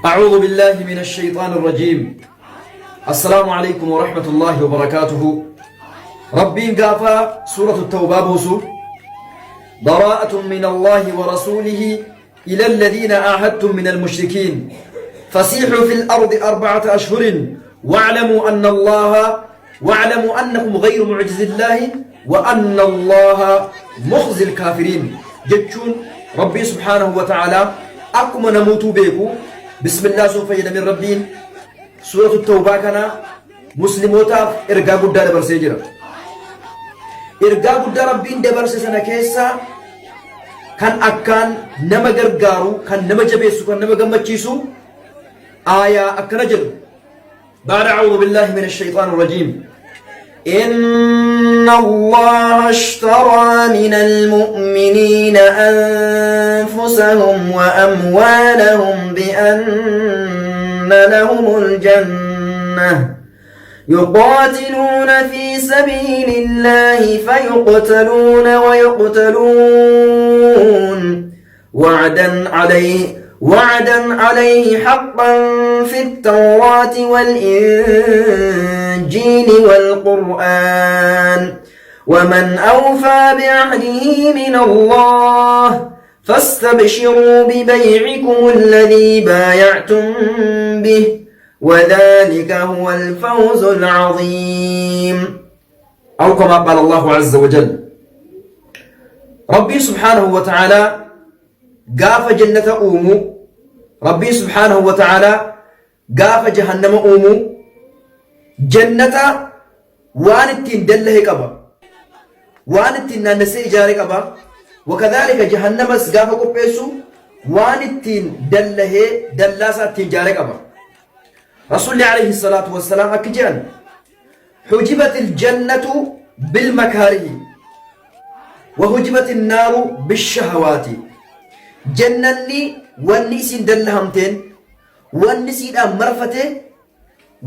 أعوذ بالله من الشيطان الرجيم. السلام عليكم ورحمة الله وبركاته. ربي قافا سورة التوبة بوسو براءة من الله ورسوله إلى الذين عاهدتم من المشركين فسيحوا في الأرض 4 أشهر واعلموا أنكم غير معجز الله وأن الله مخزي الكافرين. جتشون ربي سبحانه وتعالى أكم نموتوا بيكو بسم الله سوف يدمر ربين سورة التوبة كان مسلموتاف إرقا قد دبر سيجرا إرقا قد ربين دبر سيسنا كيسا كان أكان نما غرغارو كان نما جبيسو كان نما غمتشيسو آية أكنجل بعد أعوذ بالله من الشيطان الرجيم. إن الله اشترى من المؤمنين أنفسهم وأموالهم بأن لهم الجنة يقاتلون في سبيل الله فيقتلون ويقتلون وعدا عليه حقا في التوراة والإنجيل والقرآن ومن أوفى بعهده من الله فاستبشروا ببيعكم الذي بايعتم به وذلك هو الفوز العظيم. أو كما قال الله عز وجل ربي سبحانه وتعالى قاف جنة أومو ربي سبحانه وتعالى قاف جهنم أومو جنة وانتين دله قبا وانتين نانسي إجاري قبا وكذلك جهنم قاف قبيسو وانتين دله دلاسة تجاري قبا. رسول الله عليه الصلاة والسلام أكجان حجبت الجنة بالمكاره وحجبت النار بالشهوات. جنني والنسين دلهمتين والنسين أمرفته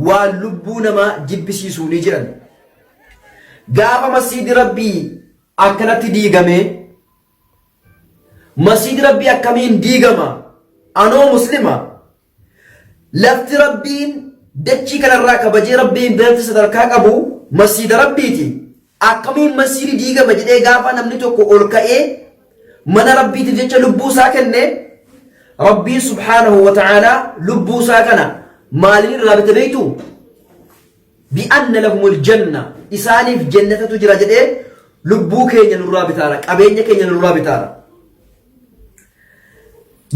واللبون ما جبسيسو نجرا قام مسجد ربي أكنت ديغمي مسجد ربي أكمين ديغما أنو مسلمة لفت ربين دجي كان الراكب جي ربين بلت صدركاك أبو مسجد ربيتي أكمين مسجد ديغما جدي قافا نمنتوكو أولكائي من ربي تجيش لبو ساكنة ربي سبحانه وتعالى لبو ساكنة مالين رابط بيتو بأن لهم الجنة إساني في جنة تجرى جدي لبو كينيا نرابطارك أبينيا كينيا نرابطارك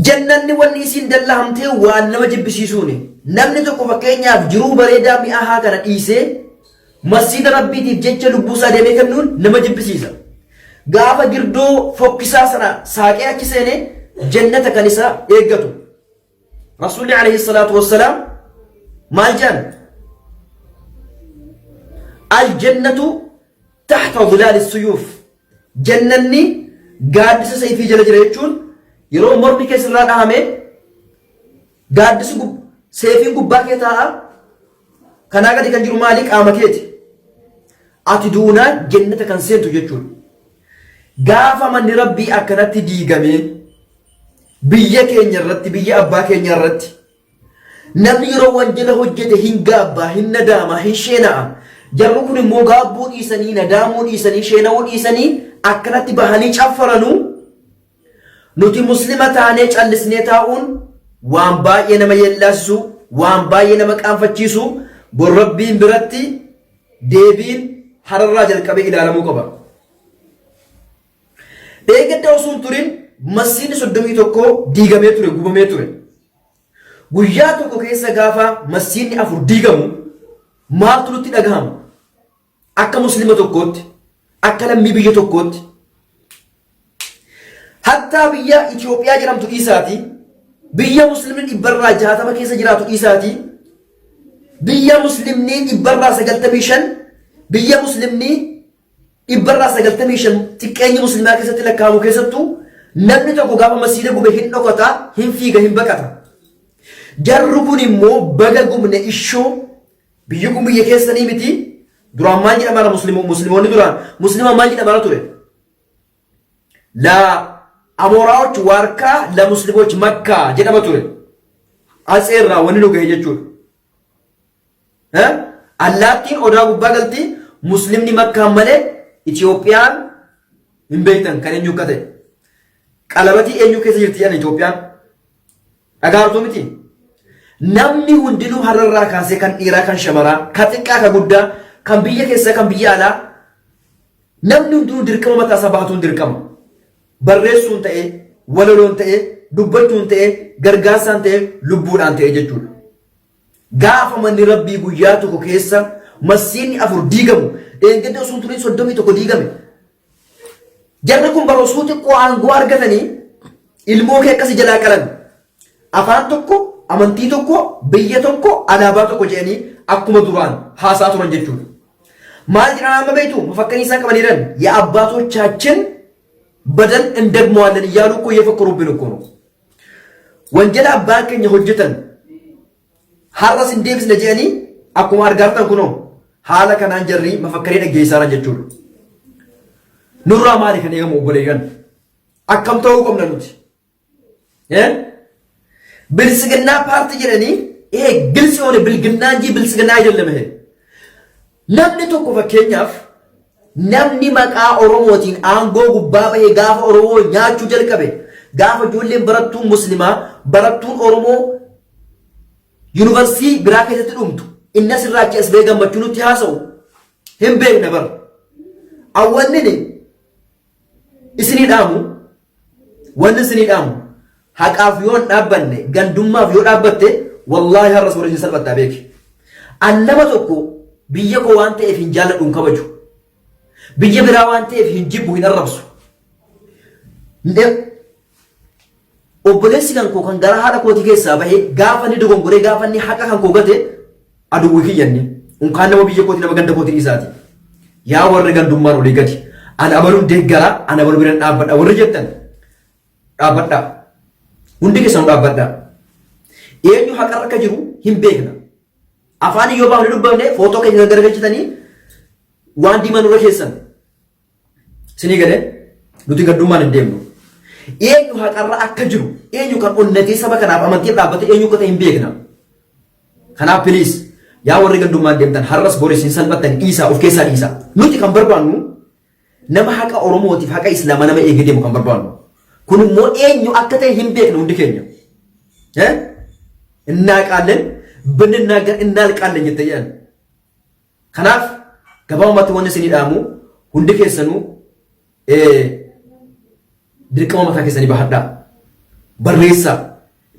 جنة والنسين دلهم تي وانما جبسيسوني نمني تقو فكينيا في جروب ريدا مئها كانت إيسي مسجد ربي تجيش لبو ساكنة كمنون نما جبسيسا gaafa girdoo fokkisaa sana saaqee achi seene jannata kan isa eeggatu rasuulli alayhi salaatu wassalaam maal jedhan aljannatu tahta dhilaali suyuuf jannanni gaaddisa sayfii jala jira jechuun yeroo mormi keessa irraa dhahame gaaddisi sayfiin gubbaa kee taa'a kanaa gadi kan jiru maali qaama keeti ati duunaan jannata kan seentu jechuudha. gaafa manni rabbii akkanatti diigame biyya keenya irratti biyya abbaa keenya irratti namni yeroo wanjala hojjete hin gaabbaa hin nadaama hin sheena'a jarru kun immoo gaabbuu dhiisanii nadaamuu dhiisanii sheena'uu dhiisanii akkanatti bahanii caffaranuu nuti muslima taanee callisnee taa'uun waan baay'ee nama yellaasisu waan baay'ee nama qaanfachiisu bor rabbiin biratti deebiin hararraa jalqabee ilaalamuu qaba. eeggadda osoo turin masjiidni 31 diigamee ture gubamee ture guyyaa tokko keessa gaafa masjiidni 4 diigamu maaltu nutti dhagahama akka muslima tokkootti akka lammii biyya tokkootti hattaa biyya Itoophiyaa jedhamtu dhiisaati biyya muslimni 160 keessa jiraatu dhiisaati biyya muslimni 195 biyya muslimni 195 xiqqeenyi muslimaa keessatti lakkaa'amu keessattuu namni tokko gaafa masjiida gube hin dhokata hin fiiga hin baqata jarru kun immoo baga gubne ishoo biyyi kun biyya keessanii miti duraan maal jedhama musliimoonni duraan muslima maal jedhama ture la አሞራዎች ዋርካ ለሙስሊሞች መካ ጀደመ ቱረ Aseerraa wanni nu gahe jechuudha. Allaattiin odaa gubbaa galti muslimni makkaan malee Itoophiyaan hin beektan kan eenyu akka ta'e. Qalabatii eenyu keessa jirti jedhan Itoophiyaan dhagaartuu miti. Namni hundinuu hararraa kaasee kan dhiiraa kan shamaraa kan xiqqaa kan guddaa kan biyya keessaa kan biyya alaa namni hundinuu dirqama mataa isaa baatuun dirqama. Barreessuun ta'ee walaloon ta'ee dubbachuun ta'ee gargaarsaan ta'ee lubbuudhaan ta'ee jechuudha. Gaafa manni rabbii guyyaa tokko keessa masjiidni 4 diigamu eeggadda osoo turin 31 diigame. Jarri kun barosuu xiqqoo aangoo argatanii ilmoo kee akkasii jalaa qalan afaan tokko amantii tokko biyya tokko alaabaa tokko jedhanii akkuma duraan haasaa turan jechuudha. Maal jedhan amma beektu mafakkanii isaan qabaniiran yaa abbaatochaችን badan እንደግመዋለን እያሉ እኮ እየፈከሩብን እኮ ነው። ወንጀል አባን keenya hojjetan har'as hin deebisne jedhanii akkuma argaartan kunoo haala kanaan jarri mafakkaree dhaggeessaara jechuudha. Nurraa maali kan eegamu obboleeyyan akkam ta'uu qabna nuti. Bilisiginnaa paartii jedhanii ግልጽ የሆነ ብልግና እንጂ ብልጽግና አይደለም ይሄ። namni tokko fakkeenyaaf namni maqaa oromootiin aangoo gubbaa bahee gaafa oromoo nyaachuu jalqabe gaafa ijoolleen barattuun muslimaa barattuun oromoo yuunivarsiitii biraa keessatti dhumtu inni asirraa achi as ba'ee gammachuu nutti haasa'u hin beekne bara. Awwannini isinii dhaamu wanni isinii dhaamu haqaaf yoo hin dhaabbanne gandummaaf yoo dhaabbatte wallaahi har'a suura isin salphattaa beeki. An nama tokko biyya koo waan ta'eef hin jaalladhu hin kabaju. Biyya biraa waan ta'eef hin jibbu hin arrabsu. Obboleessi kan koo kan gara haadha kootii keessaa bahee gaafa ni dogongoree gaafa ni haqa kan koo gate aduwwi kiyyanne unkaan nama biyya kootii nama ganda kootii isaati. Yaa warri gandummaan olii gadi ana abaluun deeggara ana abaluu biraan dhaabbadha warri jettan dhaabbadha hundi keessan dhaabbadha. Eenyu haqa akka jiru hin beekna. Afaan yoo baafne dubbafne footoo keenya garagalchitanii waan diiman irra keessan sinii galee nuti gandummaan hin deemnu. Eenyu haqarra akka jiru eenyu kan onnatee saba kanaaf amantii dhaabbate eenyu akka ta'e hin beekna. Kanaaf piliis yaa warri gandummaan deemtan har'as boris hin salphattan dhiisaa of keessaa dhiisaa. Nuti kan barbaannu nama haqa oromootiif haqa islaamaa nama eegee deemu kan barbaannu. Kun immoo eenyu akka ta'e hin beekna hundi keenya. Innaaqaallen ብንናገር እናልቃለን ይተያል ከናፍ ገባውማት ወንደ ስኒ ዳሙ ሁንድ ከሰኑ ድርቀማ ማታ ከሰኒ ባህዳ በሬሳ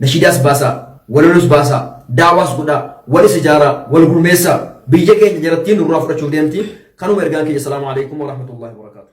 ነሺዳስ ባሳ ወለሉስ ባሳ ዳዋስ ጉዳ ወለ ስጃራ ወልጉርሜሳ ቢየከኝ ጀረቲን ሩራፍራቹ ደምቲ ከኑ መርጋን ከ ሰላም አለይኩም ወራህመቱላሂ ወበረካቱ